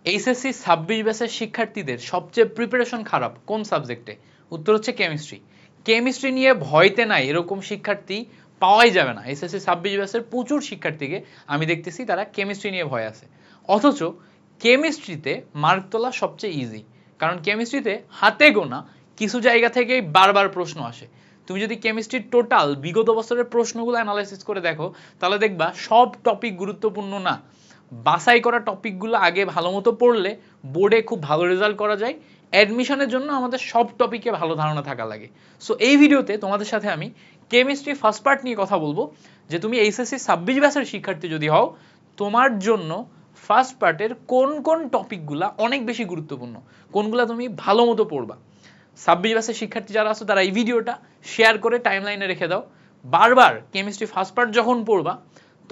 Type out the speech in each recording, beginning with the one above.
HSC 26 ব্যাচের শিক্ষার্থীদের সবচেয়ে প্রিপারেশন খারাপ কোন সাবজেক্টে? উত্তর হচ্ছে কেমিস্ট্রি। কেমিস্ট্রি নিয়ে ভয়তে নাই এরকম শিক্ষার্থী পাওয়াই যাবে না। এইচএসসি 26 ব্যাচের প্রচুর শিক্ষার্থীকে আমি দেখতেছি তারা কেমিস্ট্রি নিয়ে ভয় আছে। অথচ কেমিস্ট্রিতে মার্ক তোলা সবচেয়ে ইজি, কারণ কেমিস্ট্রিতে হাতে গোনা কিছু জায়গা থেকেই বারবার প্রশ্ন আসে। তুমি যদি কেমিস্ট্রির টোটাল বিগত বছরের প্রশ্নগুলো অ্যানালাইসিস করে দেখো, তাহলে দেখবা সব টপিক গুরুত্বপূর্ণ না। বাছাই করা টপিকগুলো আগে ভালো মতো পড়লে বোর্ডে খুব ভালো রেজাল্ট করা যায়। অ্যাডমিশনের জন্য আমাদের সব টপিকে ভালো ধারণা থাকা লাগে। সো এই ভিডিওতে তোমাদের সাথে আমি কেমিস্ট্রি ফার্স্ট পার্ট নিয়ে কথা বলবো, যে তুমি এইচএসসি 26 ব্যাচের শিক্ষার্থী যদি হও, তোমার জন্য ফার্স্ট পার্টের কোন কোন টপিকগুলো অনেক বেশি গুরুত্বপূর্ণ, কোনগুলো তুমি ভালো মতো পড়বা। 26 ব্যাচের শিক্ষার্থী যারা আছো তারা এই ভিডিওটা শেয়ার করে টাইমলাইনে রেখে দাও। বারবার কেমিস্ট্রি ফার্স্ট পার্ট যখন পড়বা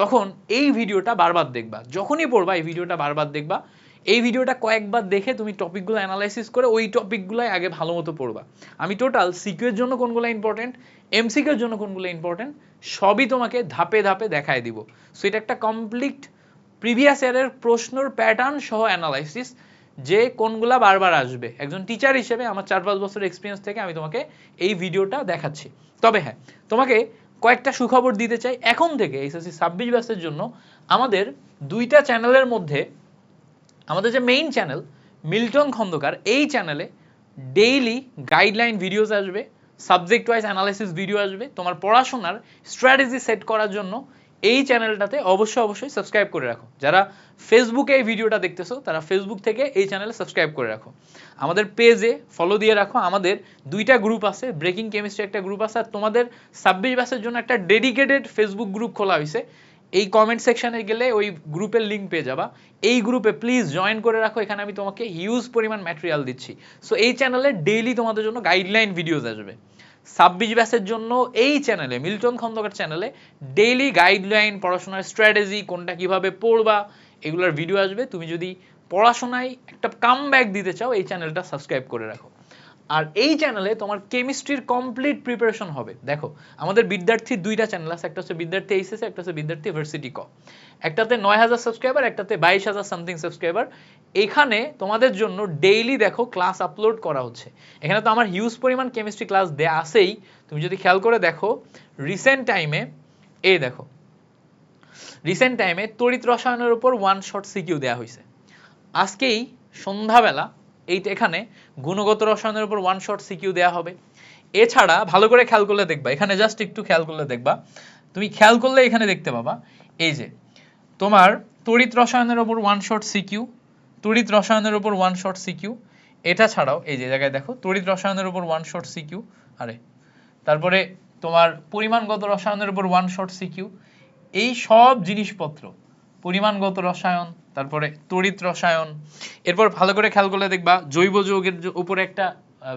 তখন এই ভিডিওটা বারবার দেখবা, যখনই পড়বা এই ভিডিওটা বারবার দেখবা। এই ভিডিওটা কয়েকবার দেখে তুমি টপিকগুলো অ্যানালাইসিস করে ওই টপিকগুলোই আগে ভালো মতো পড়বা। আমি টোটাল সিকিউ এর জন্য কোনগুলো ইম্পর্টেন্ট, এমসিকিউ এর জন্য কোনগুলো ইম্পর্টেন্ট সবই তোমাকে ধাপে ধাপে দেখায় দিব। সো এটা একটা কমপ্লিট প্রিভিয়াস ইয়ারের প্রশ্নর প্যাটার্ন সহ অ্যানালাইসিস, যে কোনগুলা বারবার আসবে। একজন টিচার হিসেবে আমার 4-5 বছরের এক্সপিরিয়েন্স থেকে আমি তোমাকে এই ভিডিওটা দেখাচ্ছি। তবে হ্যাঁ, তোমাকে কয়েকটা সুখবর দিতে চাই। এখন থেকে এইচএসসি 26 ব্যাচের জন্য আমাদের দুইটা চ্যানেলের মধ্যে আমাদের যে মেইন চ্যানেল মিল্টন খন্দকার, এই চ্যানেলে ডেইলি গাইডলাইন ভিডিওস আসবে, সাবজেক্ট ওয়াইজ অ্যানালাইসিস ভিডিও আসবে। তোমার পড়াশোনার স্ট্র্যাটেজি সেট করার জন্য এই চ্যানেলটাতে অবশ্যই সাবস্ক্রাইব করে রাখো। যারা ফেসবুকে এই ভিডিওটা দেখতেছো তারা ফেসবুক থেকে এই চ্যানেলে সাবস্ক্রাইব করে রাখো। আমাদের পেজে ফলো দিয়ে রাখো। আমাদের দুইটা গ্রুপ আছে, ব্রেকিং কেমিস্ট্রি একটা গ্রুপ আছে, আর তোমাদের 26 ব্যাচের জন্য একটা ডেডিকেটেড ফেসবুক গ্রুপ খোলা হয়েছে। এই কমেন্ট সেকশনে গেলে ওই গ্রুপের লিঙ্ক পেয়ে যাবা। এই গ্রুপে প্লিজ জয়েন করে রাখো, এখানে আমি তোমাকে হিউজ পরিমাণ ম্যাটেরিয়াল দিচ্ছি। সো এই চ্যানেলে ডেইলি তোমাদের জন্য গাইডলাইন ভিডিওস আসবে। 26 ব্যাচের জন্য এই চ্যানেলে মিল্টন খন্দকার চ্যানেলে ডেইলি গাইডলাইন, পড়াশোনার স্ট্র্যাটেজি, কোনটা কিভাবে পড়বা এগুলোর ভিডিও আসবে। তুমি যদি পড়াশোনায় একটা কামব্যাক দিতে চাও এই চ্যানেলটা সাবস্ক্রাইব করে রাখো। আর এই চ্যানেলে তোমার কেমিস্ট্রির কমপ্লিট প্রিপারেশন হবে। দেখো আমাদের বিদ্যার্থীর দুইটা চ্যানেল আছে, একটা হচ্ছে বিদ্যার্থী এইচএসসি, একটা হচ্ছে বিদ্যার্থী ভার্সিটি ক। একটাতে 9000 সাবস্ক্রাইবার, একটাতে 22000 সামথিং সাবস্ক্রাইবার। এখানে তোমাদের জন্য ডেইলি দেখো ক্লাস আপলোড করা হচ্ছে। এখানে তো আমার হিউজ পরিমাণ কেমিস্ট্রি ক্লাস দেয়া আছেই। তুমি যদি খেয়াল করে দেখো রিসেন্ট টাইমে, এই দেখো রিসেন্ট টাইমে তড়িৎ রসায়নের উপর ওয়ান শট সিকিউ দেওয়া হয়েছে। আজকেই সন্ধ্যাবেলা এখানে গুণগত রসায়নের উপর ওয়ান শট সিকিউ দেওয়া হবে। এছাড়া ভালো করে খেয়াল করলে দেখবা, এখানে জাস্ট একটু খেয়াল করলে দেখবা, তুমি খেয়াল করলে এখানে দেখতে পাবা এই যে তোমার তড়িৎ রসায়নের উপর ওয়ান শট সিকিউ, তড়িৎ রসায়নের উপর ওয়ান শট সিকিউ। এটা ছাড়াও এই যে জায়গায় দেখো তড়িৎ রসায়নের উপর ওয়ান শট সিকিউ, আরে তারপরে তোমার পরিমাণগত রসায়নের উপর ওয়ান শট সিকিউ। এই সব জিনিসপত্র, পরিমাণগত রসায়ন, তারপরে তড়িৎ রসায়ন, এরপর ভালো করে খেয়াল করলে দেখবা জৈব যৌগের উপরে একটা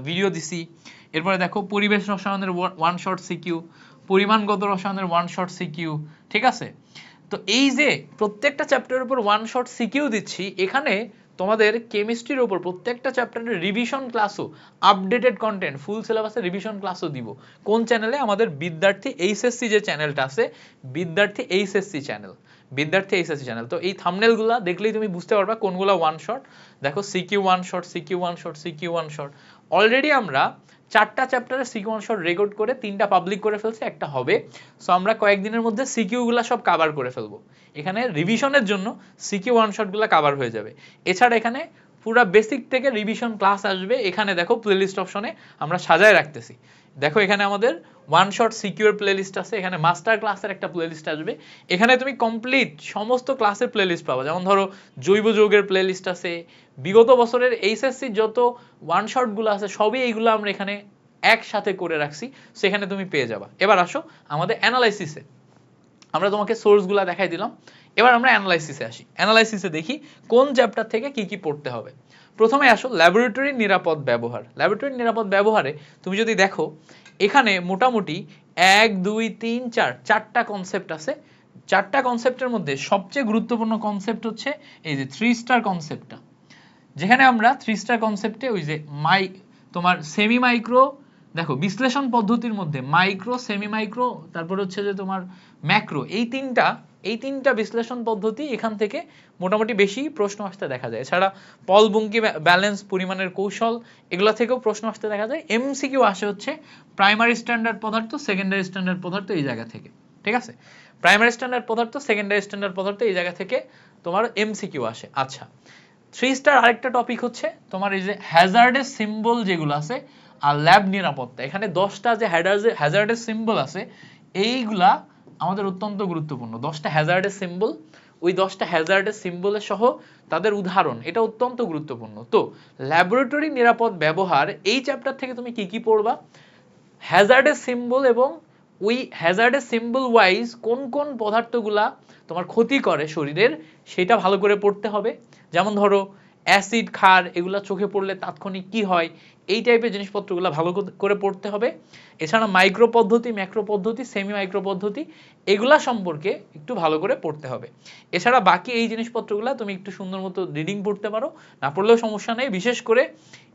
ভিডিও দিছি। এরপরে দেখো পরিবেশ রসায়নের ওয়ান শট সিকিউ, পরিমাণগত রসায়নের ওয়ান শট সিকিউ। ঠিক আছে, তো এই যে প্রত্যেকটা চ্যাপ্টারের উপর ওয়ান শট সিকিউ দিচ্ছি, এখানে তোমাদের কেমিস্ট্রির উপর প্রত্যেকটা চ্যাপ্টারের রিভিশন ক্লাসও, আপডেটেড কন্টেন্ট, ফুল সিলেবাসের রিভিশন ক্লাসও দিব। কোন চ্যানেলে? আমাদের বিদ্যার্থী এইচএসসি যে চ্যানেলটা আছে, বিদ্যার্থী এইচএসসি চ্যানেল, বিদ্যার্থী এইচএসসি চ্যানেল। তো এই থাম্বনেলগুলো দেখলেই তুমি বুঝতে পারবা কোনগুলো ওয়ান শট। দেখো CQ one shot, CQ one shot, CQ one shot. Already আমরা 4টা চ্যাপ্টারে সিকিউ ওয়ান শট রেকর্ড করে 3টা পাবলিক করে ফেলছি, একটা হবে। সো আমরা কয়েকদিনের মধ্যে সিকিউগুলো সব কভার করে ফেলবো। এখানে রিভিশনের জন্য সিকিউ ওয়ান শটগুলো কভার হয়ে যাবে। এছাড়া এখানে পুরো বেসিক থেকে রিভিশন ক্লাস আসবে। এখানে দেখো প্লেলিস্ট অপশনে আমরা সাজায় রাখতেছি। দেখো এখানে আমাদের ওয়ান শট সিকিউর প্লেলিস্ট আছে, এখানে মাস্টার ক্লাসের একটা প্লেলিস্ট আসবে। এখানে তুমি কমপ্লিট সমস্ত ক্লাসের প্লেলিস্ট পাবা। যেমন ধরো জৈব যৌগের প্লেলিস্ট আছে, বিগত বছরের এইচএসসি যত ওয়ান শটগুলো আছে সবই এইগুলো আমরা এখানে একসাথে করে রাখছি, সেখানে তুমি পেয়ে যাবা। এবার আসো আমাদের অ্যানালাইসিসে। আমরা তোমাকে সোর্সগুলো দেখাই দিলাম, এবার আমরা অ্যানালাইসিসে আসি। অ্যানালাইসিসে দেখি কোন চ্যাপ্টার থেকে কি কি পড়তে হবে। প্রথমে আসো ল্যাবরেটরির নিরাপদ ব্যবহার। ল্যাবরেটরির নিরাপদ ব্যবহারে তুমি যদি দেখো এখানে মোটামুটি 1 2 3 4 চারটা কনসেপ্ট আছে। 4টা কনসেপ্টের মধ্যে সবচেয়ে গুরুত্বপূর্ণ কনসেপ্ট হচ্ছে এই যে 3 স্টার কনসেপ্টটা, যেখানে আমরা 3 স্টার কনসেপ্টে ওই যে তোমার সেমি মাইক্রো, দেখো বিশ্লেষণ পদ্ধতির মধ্যে মাইক্রো, সেমি মাইক্রো, তারপর হচ্ছে যে তোমার ম্যাক্রো, এই 3টা এই তিনটা বিশ্লেষণ পদ্ধতি এখান থেকে মোটামুটি বেশি প্রশ্ন আসতে দেখা যায়। এছাড়া পল বুঙ্কি ব্যালেন্স, পরিমাণের কৌশল, এগুলা থেকেও প্রশ্ন আসতে দেখা যায়। এমসিকিউ আসে হচ্ছে প্রাইমারি স্ট্যান্ডার্ড পদার্থ, সেকেন্ডারি স্ট্যান্ডার্ড পদার্থ এই জায়গা থেকে, ঠিক আছে? প্রাইমারি স্ট্যান্ডার্ড পদার্থ, সেকেন্ডারি স্ট্যান্ডার্ড পদার্থ এই জায়গা থেকে তোমার এমসিকিউ আসে। আচ্ছা, 3 স্টার আরেকটা টপিক হচ্ছে তোমার এই যে হ্যাজার্ডের সিম্বল যেগুলো আছে আর ল্যাব নিরাপত্তা। এখানে 10টা যে হ্যাজার্ডের সিম্বল আছে এইগুলা আমাদের অত্যন্ত গুরুত্বপূর্ণ। 10টা হ্যাজার্ডের সিম্বল, ওই 10টা হ্যাজার্ডের সিম্বলের সহ তাদের উদাহরণ, এটা অত্যন্ত গুরুত্বপূর্ণ। তো ল্যাবরেটরি নিরাপদ ব্যবহার এই চ্যাপ্টার থেকে তুমি কি কি পড়বা, হ্যাজার্ডের সিম্বল এবং ওই হ্যাজার্ডের সিম্বল ওয়াইজ কোন কোন পদার্থগুলা তোমার ক্ষতি করে শরীরের সেটা ভালো করে পড়তে হবে। যেমন ধরো অ্যাসিড, ক্ষার, এগুলা চোখে পড়লে তাৎক্ষণিক কি হয়, এই টাইপের জিনিসপত্রগুলো ভালো করে পড়তে হবে। এছাড়া মাইক্রো পদ্ধতি, ম্যাক্রো পদ্ধতি, সেমি মাইক্রো পদ্ধতি এগুলা সম্পর্কে একটু ভালো করে পড়তে হবে। এছাড়া বাকি এই জিনিসপত্রগুলো তুমি একটু সুন্দর মতো রিডিং পড়তে পারো, না পড়লেও সমস্যা নেই। বিশেষ করে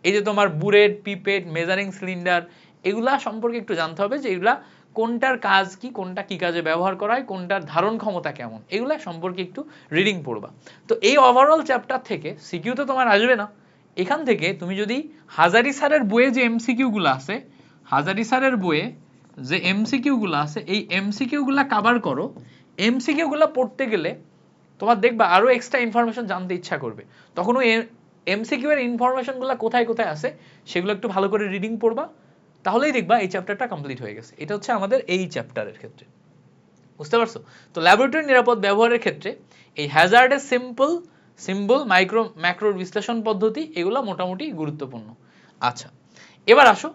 এই যে তোমার বুরেট, পিপেট, মেজারিং সিলিন্ডার এগুলা সম্পর্কে একটু জানতে হবে যে এগুলা কোনটার কাজ কি, কোনটা কি কাজে ব্যবহার করা হয়, কোনটার ধারণ ক্ষমতা কেমন, এগুলা সম্পর্কে একটু রিডিং পড়বা। তো এই ওভারঅল চ্যাপ্টার থেকে সিকিউ তো তোমার আসবে না। এখান থেকে তুমি যদি হাজারি স্যারের বইয়ে যে এমসিকিউ গুলো আছে, হাজারি স্যারের বইয়ে যে এমসিকিউ গুলো আছে এই এমসিকিউ গুলা কভার করো, এমসিকিউ গুলা পড়তে গেলে তোমার দেখবা আরো এক্সট্রা ইনফরমেশন জানতে ইচ্ছা করবে। তখন ওই এমসিকিউ এর ইনফরমেশন গুলা কোথায় কোথায় আছে সেগুলো একটু ভালো করে রিডিং পড়বা, তাহলেই দেখবা এই চ্যাপ্টারটা কমপ্লিট হয়ে গেছে। এটা হচ্ছে আমাদের এই চ্যাপ্টারের ক্ষেত্রে, বুঝতে পারছো? তো ল্যাবরেটরি নিরাপদ ব্যবহারের ক্ষেত্রে এই হ্যাজার্ডের সিম্বল, মাইক্রো ম্যাক্রোর বিশ্লেষণ পদ্ধতি এগুলো মোটামুটি গুরুত্বপূর্ণ। আচ্ছা, এবার আসো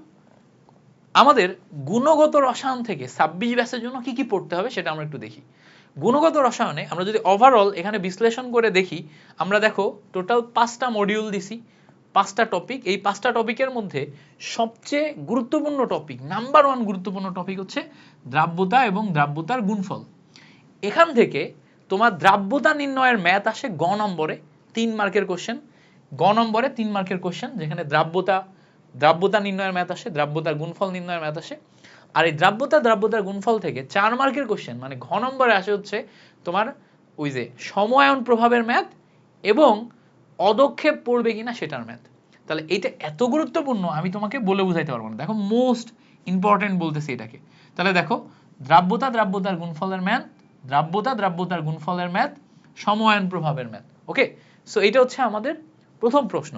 আমাদের গুণগত রসায়ন থেকে 26 ব্যাচের জন্য কি কি পড়তে হবে সেটা আমরা একটু দেখি। গুণগত রসায়নে আমরা যদি ওভারঅল এখানে বিশ্লেষণ করে দেখি, আমরা দেখো টোটাল 5টা মডিউল দিছি, 5টা টপিক। এই 5টা টপিকের মধ্যে সবচেয়ে গুরুত্বপূর্ণ টপিক, নাম্বার 1 গুরুত্বপূর্ণ টপিক হচ্ছে দ্রাব্যতা এবং দ্রাব্যতার গুণফল। এখান থেকে তোমার দ্রাব্যতা নির্ণয়ের ম্যাথ আসে গ নম্বরে 3 মার্কের কোশ্চেন, গ নম্বরে 3 মার্কের কোশ্চেন, যেখানে দ্রাব্যতা নির্ণয়ের ম্যাথ আসে, দ্রাব্যতার গুণফল নির্ণয়ের ম্যাথ আসে। আর এই দ্রাব্যতার গুণফল থেকে 4 মার্কের কোশ্চেন, মানে ঘ নম্বরে আসে হচ্ছে তোমার ওই যে সময়ায়ন প্রভাবের ম্যাথ এবং অদক্ষেপ পড়বে কিনা সেটার ম্যাথ। তাহলে এটা এত গুরুত্বপূর্ণ আমি তোমাকে বলে বুঝাইতে পারবো না। দেখো মোস্ট ইম্পর্টেন্ট বলতেছি এটাকে। তাহলে দেখো দ্রাব্যতার গুণফলের ম্যাথ, দ্রাব্যতার গুণফলের ম্যাথ, সময়ায়ন প্রভাবের ম্যাথ। ওকে, সো এটা হচ্ছে আমাদের প্রথম প্রশ্ন।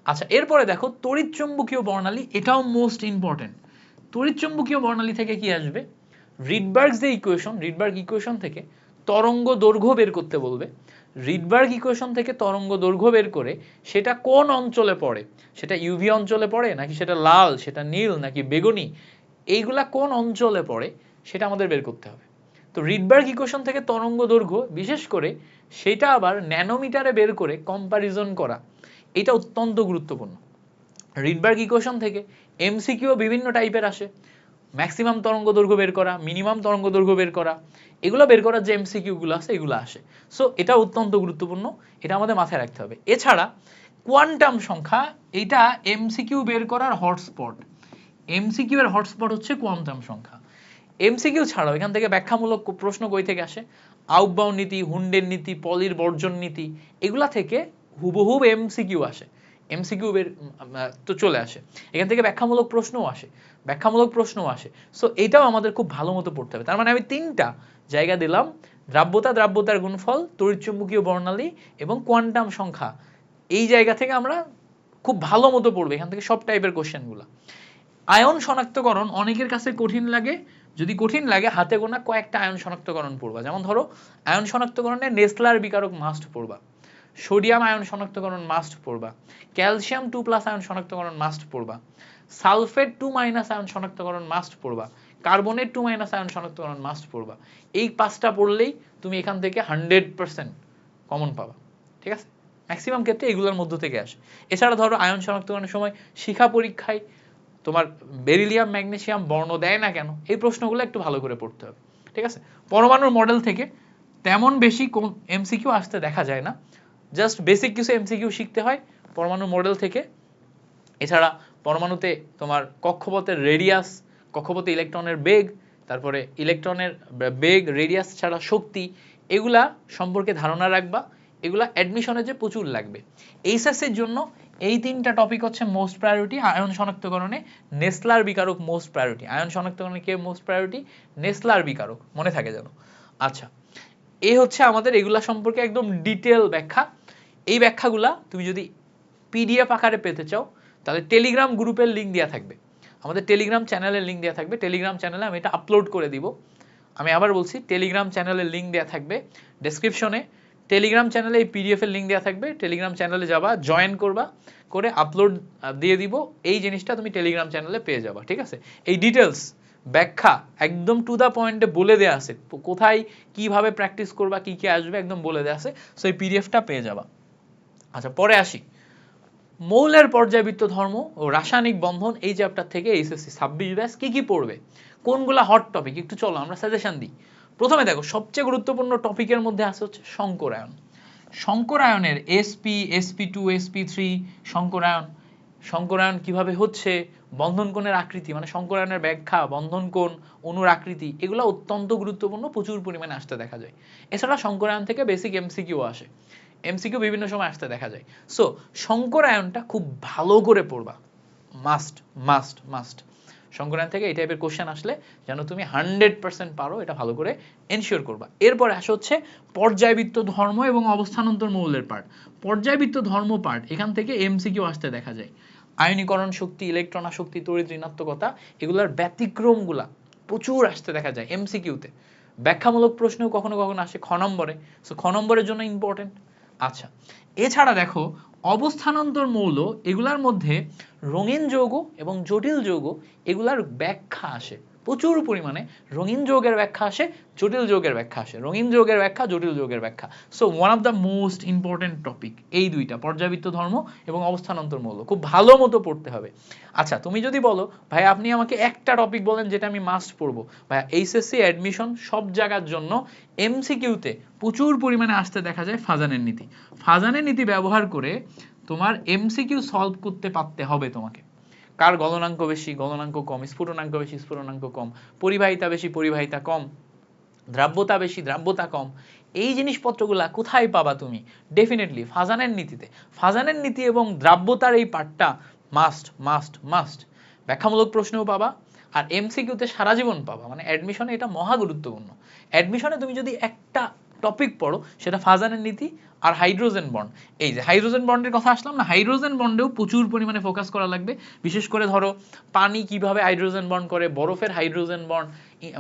আচ্ছা, এরপরে দেখো তড়িৎচুম্বকীয় বর্ণালী, এটাও মোস্ট ইম্পর্টেন্ট। তড়িৎচুম্বকীয় বর্ণালী থেকে কি আসবে, রিডবার্গ ইকুয়েশন থেকে তরঙ্গ দৈর্ঘ্য বের করতে বলবে। রিডবার্গ ইকুয়েশন থেকে তরঙ্গ দৈর্ঘ্য বের করে সেটা কোন অঞ্চলে পড়ে, সেটা ইউভি অঞ্চলে পড়ে নাকি সেটা লাল, সেটা নীল নাকি বেগুনি, এইগুলা কোন অঞ্চলে পড়ে সেটা আমাদের বের করতে হবে। তো রিডবার্গ ইকুয়েশন থেকে তরঙ্গ দৈর্ঘ্য, বিশেষ করে সেটা আবার ন্যানোমিটারে বের করে কম্পারিজন করা, এটা অত্যন্ত গুরুত্বপূর্ণ। রিডবার্গ ইকুয়েশন থেকে এমসিকিউ বিভিন্ন টাইপের আসে, ম্যাক্সিমাম তরঙ্গ দৈর্ঘ্য বের করা, মিনিমাম তরঙ্গ দৈর্ঘ্য বের করা, এগুলো বের করার যে এমসিকিউ গুলো আছে এগুলো আসে। সো এটা অত্যন্ত গুরুত্বপূর্ণ, এটা আমাদের মাথায় রাখতে হবে। এছাড়া কোয়ান্টাম সংখ্যা, এটা এমসিকিউ বের করার হটস্পট। এমসিকিউ এর হটস্পট হচ্ছে কোয়ান্টাম সংখ্যা। এমসিকিউ ছাড়াও এখান থেকে ব্যাখ্যামূলক প্রশ্ন কই থেকে আসে, আউটবাউন্ড নীতি, হুন্ডের নীতি, পলির বর্জন নীতি, এগুলা থেকে হুবহুব এমসিকিউ আসে। এমসিকিউ তো চলে আসে, এখান থেকে ব্যাখ্যামূলক প্রশ্নও আসে। সো এটাও আমাদের খুব ভালো মতো পড়তে হবে। তার মানে আমি 3টা জায়গা দিলাম, দ্রাব্যতার গুণফল, তড়িৎচুম্বকীয় বর্ণালী এবং কোয়ান্টাম সংখ্যা। এই জায়গা থেকে আমরা খুব ভালো মতো পড়বো, এখান থেকে সব টাইপের কোশ্চেনগুলো। আয়ন শনাক্তকরণ অনেকের কাছে কঠিন লাগে, যদি কঠিন লাগে হাতে গোনা কয়েকটা আয়ন শনাক্তকরণ পড়বা। যেমন ধরো আয়ন শনাক্তকরণে নেসলার বিকারক মাস্ট পড়বা, সোডিয়াম আয়ন শনাক্তকরণ মাস্ট পড়বা, ক্যালসিয়াম 2+ আয়ন শনাক্তকরণ মাস্ট পড়বা, সালফেট 2- আয়ন শনাক্তকরণ মাস্ট পড়বা, কার্বনেট 2- আয়ন শনাক্তকরণ মাস্ট পড়বা। এই 5টা পড়লেই তুমি এখান থেকে 100% কমন পাবা, ঠিক আছে? ম্যাক্সিমাম ক্ষেত্রে এগুলোর মধ্য থেকে আসে। এছাড়া ধরো আয়ন শনাক্তকরণের সময় শিখা পরীক্ষায় তোমার বেরিলিয়াম ম্যাগনেসিয়াম বর্ণ দেয় না কেন, এই প্রশ্নগুলো একটু ভালো করে পড়তে হবে, ঠিক আছে? পরমাণুর মডেল থেকে তেমন বেশি কোন এমসিকিউ আসতে দেখা যায় না, জাস্ট বেসিক কিছু এমসিকিউ শিখতে হয় পরমাণু মডেল থেকে। এছাড়া পরমাণুতে তোমার কক্ষপথের রেডিয়াস, কক্ষপথে ইলেকট্রনের বেগ, তারপরে ইলেকট্রনের বেগ, রেডিয়াস ছাড়া শক্তি, এগুলা সম্পর্কে ধারণা রাখবা, এগুলা অ্যাডমিশনে যে প্রচুর লাগবে। এইচএসসির জন্য এই 3টা টপিক হচ্ছে মোস্ট প্রায়োরিটি। আয়ন শনাক্তকরণে নেসলার বিকারক মোস্ট প্রায়োরিটি। আয়ন শনাক্তকরণে কে মোস্ট প্রায়োরিটি? নেসলার বিকারক, মনে থাকে যেন। আচ্ছা, এই হচ্ছে আমাদের এগুলা সম্পর্কে একদম ডিটেল ব্যাখ্যা। এই ব্যাখ্যাগুলা তুমি যদি পিডিএফ আকারে পেতে চাও তাহলে টেলিগ্রাম গ্রুপের লিঙ্ক দেওয়া থাকবে, আমাদের টেলিগ্রাম চ্যানেলের লিঙ্ক দেওয়া থাকবে। টেলিগ্রাম চ্যানেলে আমি এটা আপলোড করে দিব। আমি আবার বলছি, টেলিগ্রাম চ্যানেলের লিঙ্ক দেওয়া থাকবে ডেসক্রিপশনে। টেলিগ্রাম চ্যানেলে এই পিডিএফ এর লিঙ্ক দেওয়া থাকবে, টেলিগ্রাম চ্যানেলে যাবা, জয়েন করবা, করে আপলোড দিয়ে দিব। এই জিনিসটা তুমি টেলিগ্রাম চ্যানেলে পেয়ে যাবা, ঠিক আছে? এই ডিটেলস ব্যাখ্যা একদম টু দা পয়েন্টে বলে দেওয়া আছে, কোথায় কিভাবে প্র্যাকটিস করবা, কি কি আসবে একদম বলে দেওয়া আছে। সো এই পিডিএফটা পেয়ে যাবা। আচ্ছা, পরে আসি। মৌলের পর্যায়বৃত্ত ধর্ম ও রাসায়নিক বন্ধন, এই চ্যাপ্টার থেকে এইচএসসি 26 ব্যাচ কি কি পড়বে, কোনগুলা হট টপিক, একটু চলো আমরা সাজেশন দিই। প্রথমে দেখো, সবচেয়ে গুরুত্বপূর্ণ টপিকের মধ্যে আছে হচ্ছে সংকরায়ন। সংকরায়নের এসপি, sp2, sp3 সংকরায়ন, সংকরায়ন কিভাবে হচ্ছে, বন্ধন কোণের আকৃতি মানে সংকরায়নের ব্যাখ্যা, বন্ধন কোণ, অণুর আকৃতি, এগুলো অত্যন্ত গুরুত্বপূর্ণ, প্রচুর পরিমাণে আসতে দেখা যায়। এছাড়া সংকরায়ন থেকে বেসিক এমসিকিউ আসে, এমসিকিউ বিভিন্ন সময় আসতে দেখা যায়। সো সংকরায়নটা খুব ভালো করে পড়বা, মাস্ট মাস্ট মাস্ট। সংকরায়ন থেকে এই টাইপের কোশ্চেন আসলে যেন তুমি 100% পারো, এটা ভালো করে এনশিওর করবা। এরপরে আসে হচ্ছে পর্যায়বৃত্ত ধর্ম এবং অবস্থানান্তর মৌলের পার্ট। পর্যায়বৃত্ত ধর্ম পার্ট, এখান থেকে এমসিকিউ আসতে দেখা যায়। আয়নীকরণ শক্তি, ইলেকট্রন আসক্তি, তড়িৎ ঋণাত্মকতা, এগুলোর ব্যতিক্রমগুলা প্রচুর আসতে দেখা যায় এমসিকিউতে। ব্যাখ্যামূলক প্রশ্নও কখনো কখনো আসে খ নম্বরে, সো খ নম্বরের জন্য ইম্পর্টেন্ট। আচ্ছা, এছাড়া দেখো অবস্থানান্তর মৌল, এগুলার মধ্যে রঙিন যৌগ এবং জটিল যৌগ, এগুলার ব্যাখ্যা আসে প্রচুর পরিমাণে। রঙিন যৌগের ব্যাখ্যা আসে, জটিল যৌগের ব্যাখ্যা আসে, রঙিন যৌগের ব্যাখ্যা, জটিল যৌগের ব্যাখ্যা। So one of the most important topic এই দুইটা, পর্যায়বৃত্ত ধর্ম এবং অবস্থানান্তর মৌল, খুব ভালো মতো পড়তে হবে। আচ্ছা, তুমি যদি বলো ভাই আপনি আমাকে একটা টপিক বলেন যেটা আমি মাস্ট পড়বো, ভাই এইচএসসি অ্যাডমিশন সব জায়গার জন্য এমসিকিউতে প্রচুর পরিমাণে আসতে দেখা যায় ফাজানের নীতি। ফাজানের নীতি ব্যবহার করে তোমার এমসিকিউ সলভ করতে পারতে হবে তোমাকে। কার গলনাঙ্ক বেশি, গলনাঙ্ক কম, স্ফুটনাঙ্ক বেশি, স্ফুটনাঙ্ক কম, পরিবাহিতা বেশি, পরিবাহিতা কম, দ্রাব্যতা বেশি, দ্রাব্যতা কম, এই জিনিসপত্রগুলা কোথায় পাবা তুমি? ডেফিনেটলি ফাজানের নীতিতে। ফাজানের নীতি এবং দ্রাব্যতার এই পার্টটা মাস্ট মাস্ট মাস্ট। ব্যাখ্যামূলক প্রশ্নও পাবা, আর এমসিকিউতে সারা জীবন পাবা, মানে অ্যাডমিশনে এটা মহা গুরুত্বপূর্ণ। অ্যাডমিশনে তুমি যদি একটা টপিক পড়ো, সেটা ফাজানের নীতি আর হাইড্রোজেন বন্ড। এই যে হাইড্রোজেন বন্ডের কথা আসলাম না, হাইড্রোজেন বন্ডেও প্রচুর পরিমাণে ফোকাস করা লাগবে। বিশেষ করে ধরো পানি কিভাবে হাইড্রোজেন বন্ড করে, বরফের হাইড্রোজেন বন্ড,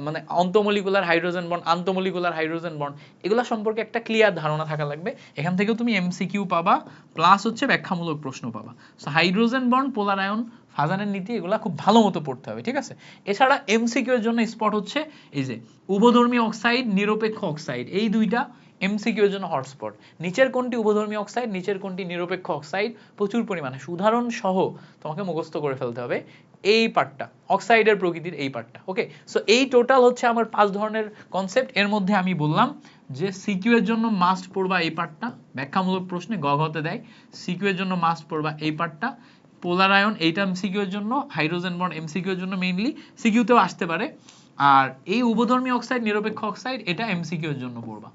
মানে অন্তমলিকুলার হাইড্রোজেন বন্ড, আন্তমলিকুলার হাইড্রোজেন বন্ড, এগুলো সম্পর্কে একটা ক্লিয়ার ধারণা থাকা লাগবে। এখান থেকেও তুমি এমসিকিউ পাবা, প্লাস হচ্ছে ব্যাখ্যামূলক প্রশ্ন পাবা। সো হাইড্রোজেন বন্ড, পোলার আয়ন, ফাজানের নীতি, এগুলো খুব ভালো মতো পড়তে হবে, ঠিক আছে? এছাড়া এমসিকিউ এর জন্য স্পট হচ্ছে এই যে উভধর্মী অক্সাইড, নিরপেক্ষ অক্সাইড, এই দুইটা এমসিকিউ এর জন্য হটস্পট। নিচের কোনটি উভধর্মী অক্সাইড, নিচের কোনটি নিরপেক্ষ অক্সাইড, প্রচুর পরিমাণে উদাহরণ সহ তোমাকে মুখস্থ করে ফেলতে হবে এই পার্টটা, অক্সাইডের প্রকৃতির এই পার্টটা। ওকে, সো এই টোটাল হচ্ছে আমার 5 ধরনের কনসেপ্ট। এর মধ্যে আমি বললাম যে সিকিউ এর জন্য মাস্ট পড়বা এই পার্টটা, ব্যাখ্যামূলক প্রশ্নে গঘতে দেয়। সিকিউ এর জন্য মাস্ট পড়বা এই পার্টটা। পোলার আয়ন, এইটা এমসিকিউ এর জন্য, হাইড্রোজেন বন্ড এমসিকিউ এর জন্য মেইনলি, সিকিউতেও আসতে পারে। আর এই উভধর্মী অক্সাইড, নিরপেক্ষ অক্সাইড, এটা এমসিকিউ এর জন্য পড়বা।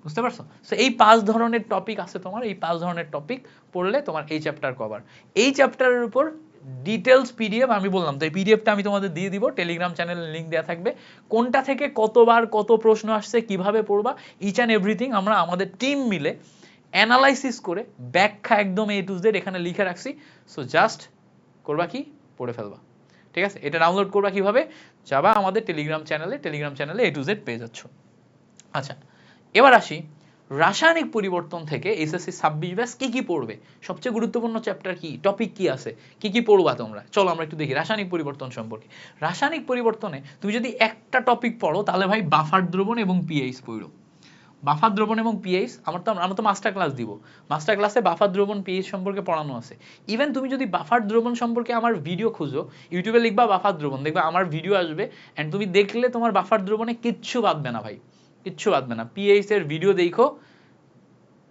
বুঝতে পারছো? সো এই 5 ধরনের টপিক আছে তোমার, এই 5 ধরনের টপিক পড়লে তোমার এই চ্যাপ্টার কভার। এই চ্যাপ্টারের উপর ডিটেলস পিডিএফ আমি বললাম তো, এই পিডিএফটা আমি তোমাদের দিয়ে দিব, টেলিগ্রাম চ্যানেলের লিংক দেওয়া থাকবে। কোনটা থেকে কতবার কত প্রশ্ন আসছে, কিভাবে পড়বা, ইচ অ্যান্ড এভরিথিং আমরা আমাদের টিম মিলে অ্যানালাইসিস করে ব্যাখ্যা একদম এ টু জেড এখানে লিখে রাখছি। সো জাস্ট করবা কি, পড়ে ফেলবা, ঠিক আছে? এটা ডাউনলোড করবা কিভাবে? যাবা আমাদের টেলিগ্রাম চ্যানেলে এ টু জেড পেয়ে যাচ্ছ। আচ্ছা, এবার আসি রাসায়নিক পরিবর্তন থেকে এসএসসি 26 ব্যাচ কি কি পড়বে, সবচেয়ে গুরুত্বপূর্ণ চ্যাপ্টার কি, টপিক কি আছে, কি কি পড়বা তোমরা, চলো আমরা একটু দেখি রাসায়নিক পরিবর্তন সম্পর্কে। রাসায়নিক পরিবর্তনে তুমি যদি একটা টপিক পড়ো তাহলে ভাই বাফার দ্রবণ এবং পিএইচ পড়ো। বাফার দ্রবণ এবং পিএইচ আমরা তো মাস্টার ক্লাস দিব, মাস্টার ক্লাসে বাফার দ্রবণ পিএইচ সম্পর্কে পড়ানো আছে। ইভেন তুমি যদি বাফার দ্রবণ সম্পর্কে আমার ভিডিও খুঁজো, ইউটিউবে লিখবা বাফার দ্রবণ, দেখবা আমার ভিডিও আসবে, এন্ড তুমি দেখলে তোমার বাফার দ্রবণে কিচ্ছু বাদবে না ভাই, কিচ্ছু বাদবে না। পিএইচ এর ভিডিও দেখো,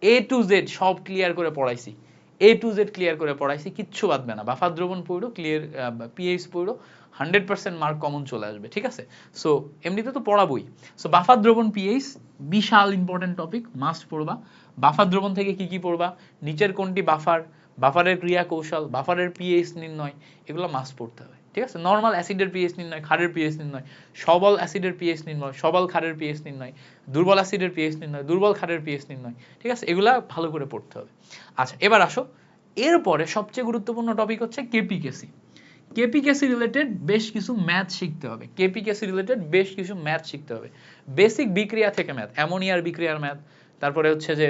এ টু জেড সব ক্লিয়ার করে পড়াইছি। A to Z ক্লিয়ার করে পড়াইছি, কিচ্ছু বাদবে না। বাফার দ্রবণ পড়ো, ক্লিয়ার পিএইচ পড়ো, 100% মার্ক কমন চলে আসবে, ঠিক আছে? সো এমনিতে তো পড়াবই। সো বাফার দ্রবণ পিএইচ বিশাল ইম্পর্টেন্ট টপিক, মাস্ট পড়বা। বাফার দ্রবণ থেকে কি কি পড়বা, নিচের কোনটি বাফার, বাফারের ক্রিয়া কৌশল, বাফারের পিএইচ নির্ণয়, এগুলো মাস্ট পড়তে হবে, ঠিক আছে? নর্মাল অ্যাসিডের পিএইচ নির্ণয়, ক্ষারের পিএইচ নির্ণয়, সবল অ্যাসিডের পিএইচ নির্ণয়, সবল ক্ষারের পিএইচ নির্ণয়, দুর্বল অ্যাসিডের পিএইচ নির্ণয়, দুর্বল ক্ষারের পিএইচ নির্ণয়, ঠিক আছে? এগুলা ভালো করে পড়তে হবে। আচ্ছা, এবার আসো, এরপরে সবচেয়ে গুরুত্বপূর্ণ টপিক হচ্ছে কেপিকেসি। কেপিকেসি রিলেটেড বেশ কিছু ম্যাথ শিখতে হবে, কেপিকেসি রিলেটেড বেশ কিছু ম্যাথ শিখতে হবে। বেসিক বিক্রিয়া থেকে ম্যাথ, অ্যামোনিয়ার বিক্রিয়ার ম্যাথ, তারপরে হচ্ছে যে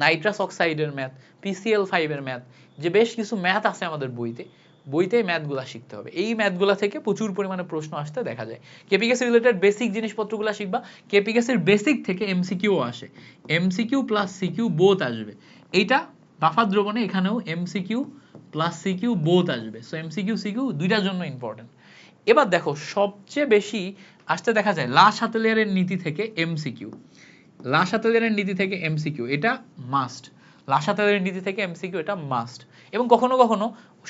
নাইট্রাস অক্সাইডের ম্যাথ, PCl5 এর ম্যাথ, যে বেশ কিছু ম্যাথ আছে আমাদের বইতে ম্যাথগুলা শিখতে হবে। এই ম্যাথগুলা থেকে প্রচুর পরিমাণে প্রশ্ন আসতে দেখা যায়। কেপিকেসি রিলেটেড বেসিক জিনিসপত্রগুলো শিখবা। কেপিকেসির বেসিক থেকে এমসিকিউ আসে, এমসিকিউ প্লাস সিকিউ বোথ আসবে। এইটা বাফার দ্রবণে এখানেও এমসিকিউ প্লাস সিকিউ বোথ আসবে। সো এমসিকিউ সিকিউ দুইটার জন্য ইম্পর্টেন্ট। এবার দেখো সবচেয়ে বেশি আসতে দেখা যায় লা শাতেলিয়ারের নীতি থেকে এমসিকিউ, লা শাতেলিয়ারের নীতি থেকে এমসিকিউ, এটা মাস্ট। লা শাতেলিয়ারের নীতি থেকে এমসিকিউ, এটা মাস্ট। এবং কখনো কখনো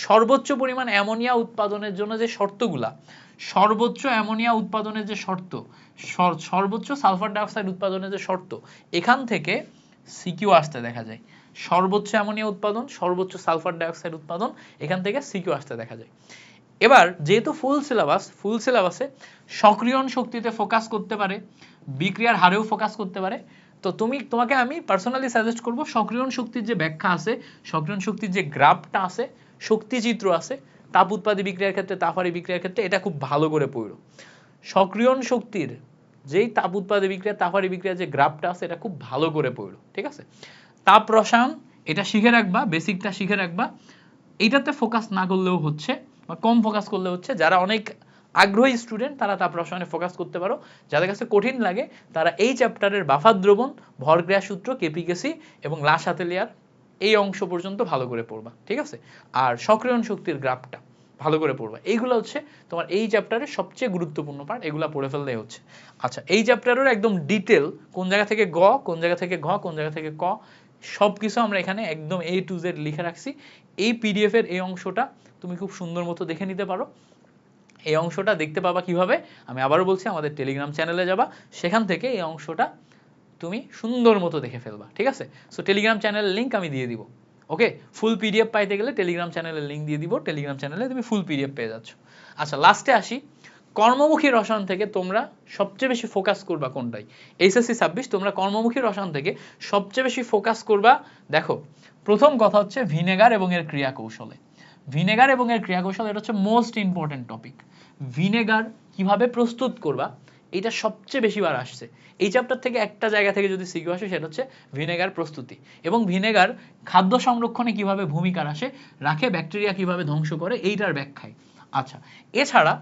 সর্বোচ্চ পরিমাণ অ্যামোনিয়া উৎপাদনের জন্য যে শর্তগুলা, সর্বোচ্চ অ্যামোনিয়া উৎপাদনের যে শর্ত, সর্বোচ্চ সালফার ডাইঅক্সাইড উৎপাদনের যে শর্ত, এখান থেকে সিকিউ আসতে দেখা যায়। সর্বোচ্চ অ্যামোনিয়া উৎপাদন, সর্বোচ্চ সালফার ডাইঅক্সাইড উৎপাদন, এখান থেকে সিকিউ আসতে দেখা যায়। এবার যেহেতু ফুল সিলেবাসে সক্রিয়ণ শক্তিতে ফোকাস করতে পারে, বিক্রিয়ার হারেও ফোকাস করতে পারে, তো তোমাকে আমি পার্সোনালি সাজেস্ট করব সক্রিয়ণ শক্তির যে ব্যাখ্যা আছে, সক্রিয়ণ শক্তির যে গ্রাফটা আছে, শক্তিচিত্র আছে, তাপ উৎপাদী বিক্রিয়ার ক্ষেত্রে, তাপহারী বিক্রিয়ার ক্ষেত্রে, এটা খুব ভালো করে পড়ো। সক্রিয়ণ শক্তির যেই তাপ উৎপাদী বিক্রিয়া, তাপহারী বিক্রিয়ার যে গ্রাফটা আছে, এটা খুব ভালো করে পড়ো, ঠিক আছে? তাপ রসায়ন এটা শিখে রাখবা, বেসিকটা শিখে রাখবা। এইটাতে ফোকাস না করলেও হচ্ছে, বা কম ফোকাস করলে হচ্ছে। যারা অনেক আগ্রহী স্টুডেন্ট তারা তাপ রসায়নে ফোকাস করতে পারো, যাদের কাছে কঠিন লাগে তারা এই চ্যাপ্টারের বাফার দ্রবণ, ভরক্রিয়া সূত্র, কেপিকেসি এবং লা শাতেলিয়ার এই অংশ পর্যন্ত ভালো করে পড়বা, ঠিক আছে? আর সক্রিয়ণ শক্তির গ্রাফটা ভালো করে পড়বা। এইগুলো হচ্ছে তোমার এই চ্যাপ্টারের সবচেয়ে গুরুত্বপূর্ণ পার্ট, এগুলা পড়ে ফেললেই হচ্ছে। আচ্ছা, এই চ্যাপ্টারের একদম ডিটেল কোন জায়গা থেকে গ, কোন জায়গা থেকে ঘ, কোন জায়গা থেকে ক, সবকিছু আমরা এখানে একদম A to Z লিখে রাখছি। এই পিডিএফ এর এই অংশটা তুমি খুব সুন্দর মতো দেখে নিতে পারো। এই অংশটা দেখতে পাবা কিভাবে, আমি আবারও বলছি, আমাদের টেলিগ্রাম চ্যানেলে যাবা, সেখান থেকে এই অংশটা তুমি সুন্দর মতো দেখে ফেলবা, ঠিক আছে? সো টেলিগ্রাম চ্যানেলের লিংক আমি দিয়ে দিব, ওকে? ফুল পিডিএফ পাইতে গেলে টেলিগ্রাম চ্যানেলের লিংক দিয়ে দিব, টেলিগ্রাম চ্যানেলে তুমি ফুল পিডিএফ পেয়ে যাচ্ছ। আচ্ছা, লাস্টে আসি, কর্মমুখী রসায়ন থেকে তোমরা সবচেয়ে বেশি ফোকাস করবা কোনটাই? এইচএসসি 26 তোমরা কর্মমুখী রসায়ন থেকে সবচেয়ে বেশি ফোকাস করবা, দেখো প্রথম কথা হচ্ছে ভিনেগার এবং এর ক্রিয়া কৌশলে। ভিনেগার এবং এর ক্রিয়া কৌশল, এটা হচ্ছে মোস্ট ইম্পর্টেন্ট টপিক। ভিনেগার কিভাবে প্রস্তুত করবা, এটা সবচেয়ে বেশি বার আসছে। এই চ্যাপ্টার থেকে একটা জায়গা থেকে যদি সিকিউ আসে, সেটা হচ্ছে ভিনেগার প্রস্তুতি এবং ভিনেগার খাদ্য সংরক্ষণে কিভাবে ভূমিকা রাখে, ব্যাকটেরিয়া কিভাবে ধ্বংস করে, এইটার ব্যাখ্যায়। আচ্ছা, এছাড়া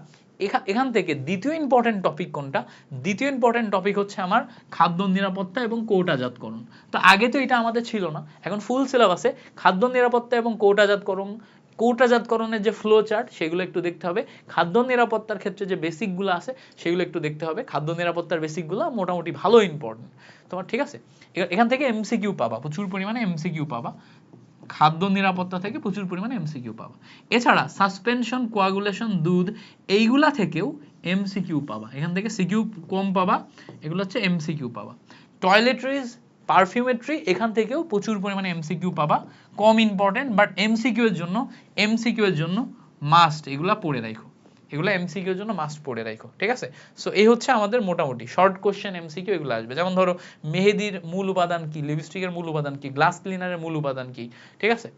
এখান থেকে দ্বিতীয় ইম্পর্টেন্ট টপিক কোনটা? দ্বিতীয় ইম্পর্টেন্ট টপিক হচ্ছে আমার খাদ্য নিরাপত্তা এবং কৌটাজাতকরণ। তো আগে তো এটা আমাদের ছিল না, এখন ফুল সিলেবাসে খাদ্য নিরাপত্তা এবং কৌটাজাতকরণের যে ফ্লো চার্ট, সেগুলো একটু দেখতে হবে। খাদ্য নিরাপত্তার ক্ষেত্রে যে বেসিকগুলো আছে সেগুলো একটু দেখতে হবে। খাদ্য নিরাপত্তার বেসিকগুলো মোটামুটি ভালো ইম্পর্টেন্ট তোমার, ঠিক আছে? এখান থেকে এমসিকিউ পাবা, প্রচুর পরিমাণে এমসিকিউ পাবা। খাদ্য নিরাপত্তা থেকে প্রচুর পরিমাণে এমসিকিউ পাবা। এছাড়া সাসপেনশন, কোয়াগুলেশন, দুধ, এইগুলা থেকেও এমসিকিউ পাবা। এখান থেকে সিকিউ কম পাবা, এগুলো হচ্ছে এমসিকিউ পাবা। টয়লেট্রিজ, পারফিউমেট্রি, এখান থেকেও প্রচুর পরিমাণে এমসিকিউ পাবা, কম ইম্পর্টেন্ট বাট এমসিকিউ এর জন্য মাস্ট এগুলা পড়ে রাখো, এগুলো এমসিকিউ এর জন্য মাস্ট পড়ে রাখো, ঠিক আছে? সো এই হচ্ছে আমাদের মোটামুটি শর্ট কোশ্চেন এমসিকিউ, এগুলো আসবে। যেমন ধরো মেহেদির মূল উপাদান কি, লিপস্টিকের মূল উপাদান কি, গ্লাস ক্লিনারের মূল উপাদান কি, ঠিক আছে?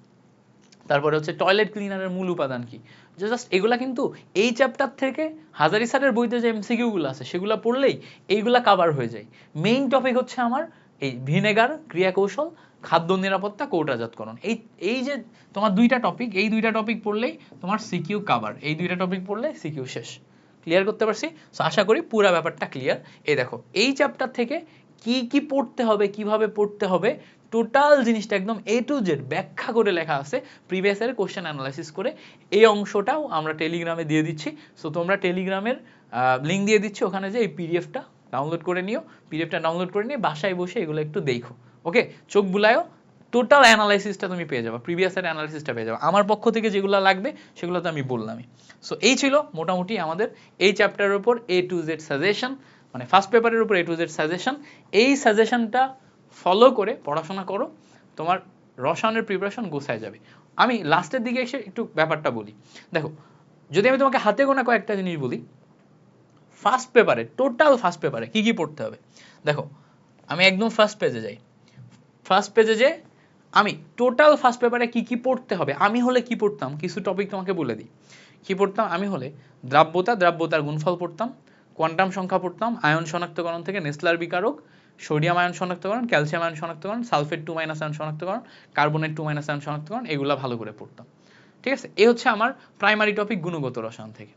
তারপরে হচ্ছে টয়লেট ক্লিনারের মূল উপাদান কি। জাস্ট এগুলা কিন্তু এই চ্যাপ্টার থেকে হাজারি স্যারের বইতে যে এমসিকিউ গুলো আছে সেগুলো পড়লেই এইগুলা কভার হয়ে যায়। মেইন টপিক হচ্ছে আমার এই ভিনেগার, ক্রিয়া কৌশল, খাদ্য নিরাপত্তা, কৌটাজাতকরণ। এই যে তোমার দুইটা টপিক, এই দুইটা টপিক পড়লেই তোমার সিকিউ কভার, এই দুইটা টপিক পড়লে সিকিউ শেষ। ক্লিয়ার করতে পারছি? সো আশা করি পুরো ব্যাপারটা ক্লিয়ার। এই দেখো এই চ্যাপ্টার থেকে কি কি পড়তে হবে, কিভাবে পড়তে হবে, টোটাল জিনিসটা একদম A to Z ব্যাখ্যা করে লেখা আছে, প্রিভিয়াস ইয়ারের কোশ্চেন অ্যানালাইসিস করে। এই অংশটাও আমরা টেলিগ্রামে দিয়ে দিচ্ছি। সো তোমরা টেলিগ্রামের লিঙ্ক দিয়ে দিচ্ছি, ওখানে যে এই পিডিএফটা ডাউনলোড করে নিও, পিডিএফটা ডাউনলোড করে নিয়ে বাসায় বসে এগুলো একটু দেখো, ওকে? চোখ বুলায়ও, টোটাল অ্যানালাইসিসটা তুমি পেয়ে যাবে, প্রিভিয়াস ইয়ার অ্যানালাইসিসটা পেয়ে যাবে। আমার পক্ষ থেকে যেগুলো লাগবে সেগুলো তো আমি বললামই। সো এই ছিল মোটামুটি আমাদের এই চ্যাপ্টারের উপর A to Z সাজেশন, মানে ফার্স্ট পেপারের উপর A to Z সাজেশন। এই সাজেশনটা ফলো করে পড়াশোনা করো, তোমার রসায়নের প্রিপারেশন গোছায় যাবে। আমি লাস্টের দিকে এসে একটু ব্যাপারটা বলি। দেখো, যদি আমি তোমাকে হাতে গোনা কয়েকটা জিনিস বলি, ফার্স্ট পেপারে, টোটাল ফার্স্ট পেপারে কি কি পড়তে হবে। দেখো, আমি একদম ফার্স্ট পেজে যাই। ফার্স্ট পেজে যে আমি টোটাল ফার্স্ট পেপারে কি কি পড়তে হবে, আমি হলে কি পড়তাম কিছু টপিক তোমাকে বলে দিই। কি পড়তাম আমি হলে? দ্রাব্যতা, দ্রাব্যতার গুণফল পড়তাম, কোয়ান্টাম সংখ্যা পড়তাম, আয়ন শনাক্তকরণ থেকে নেসলার বিকারক, সোডিয়াম আয়ন শনাক্তকরণ, ক্যালসিয়াম আয়ন শনাক্তকরণ, সালফেট 2 আয়ন শনাক্তকরণ, কার্বনেট 2 আয়ন শনাক্তকরণ, এগুলা ভালো করে পড়তাম। ঠিক আছে, এই হচ্ছে আমার প্রাইমারি টপিক গুণগত রসায়ন থেকে।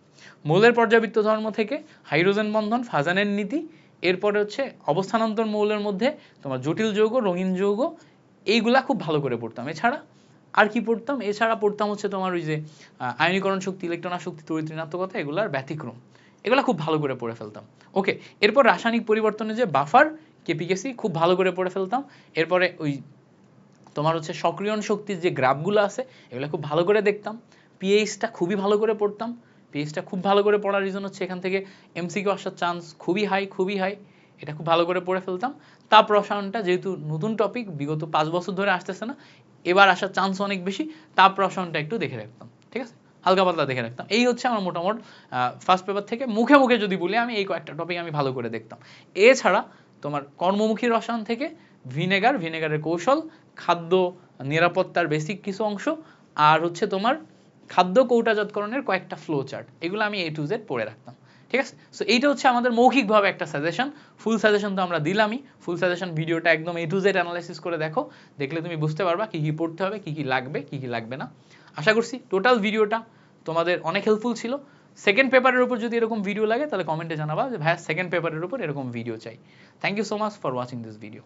মৌলের পর্যাবৃত্ত ধর্ম থেকে হাইড্রোজেন বন্ধন, ফাজানের নীতি, এরপরে হচ্ছে অবস্থানান্তর মৌলের মধ্যে তোমার জটিল যৌগ, রঙিন যৌগ, এইগুলা খুব ভালো করে পড়তাম। এছাড়া আর কি পড়তাম? এছাড়া পড়তাম হচ্ছে তোমার ওই যে আয়নীকরণ শক্তি, ইলেকট্রন আসক্তি, তড়িৎ ঋণাত্মকতা, এগুলার ব্যতিক্রম, এগুলা খুব ভালো করে পড়ে ফেলতাম। ওকে, এরপর রাসায়নিক পরিবর্তনে যে বাফার, কেপিকেসি খুব ভালো করে পড়ে ফেলতাম। এরপরে ওই তোমার হচ্ছে সক্রিয়ণ শক্তির যে গ্রাফগুলো আছে এগুলো খুব ভালো করে দেখতাম। পিএইচটা খুবই ভালো করে পড়তাম। পিএইচটা খুব ভালো করে পড়ার রিজন হচ্ছে এখান থেকে এমসিকিউ আসার চান্স খুবই হাই, খুবই হাই। এটা খুব ভালো করে পড়ে ফেলতাম। তাপ রসায়নটা যেহেতু নতুন টপিক, বিগত 5 বছর ধরে আসতেছে না, এবার আসার চান্স অনেক বেশি, তাপ রসায়নটা একটু দেখে রাখতাম। ঠিক আছে, হালকা পাতলা দেখে রাখতাম। এই হচ্ছে আমার মোটামুট ফার্স্ট পেপার থেকে। মুখে মুখে যদি বলি আমি, এই কয়েকটা টপিক আমি ভালো করে দেখতাম। এছাড়া তোমার কর্মমুখী রসায়ন থেকে ভিনেগার, ভিনেগারের কৌশল, খাদ্য নিরাপত্তার বেসিক কিছু অংশ, আর হচ্ছে তোমার খাদ্য কৌটাজাতকরণের কয়েকটা ফ্লো চার্ট, এগুলো আমি A to Z পড়ে রাখতাম। ঠিক আছে, সো এইটা হচ্ছে আমাদের মৌখিকভাবে একটা সাজেশন। ফুল সাজেশন তো আমরা দিলামই। ফুল সাজেশন ভিডিওটা একদম A to Z অ্যানালাইসিস করে দেখো, দেখলে তুমি বুঝতে পারবা কি কি পড়তে হবে, কি কি লাগবে, কি কি লাগবে না। আশা করছি টোটাল ভিডিওটা তোমাদের অনেক হেল্পফুল ছিল। সেকেন্ড পেপারের উপর যদি এরকম ভিডিও লাগে তাহলে কমেন্টে জানাবা যে ভাইয়া সেকেন্ড পেপারের উপর এরকম ভিডিও চাই। Thank you so much for watching this video.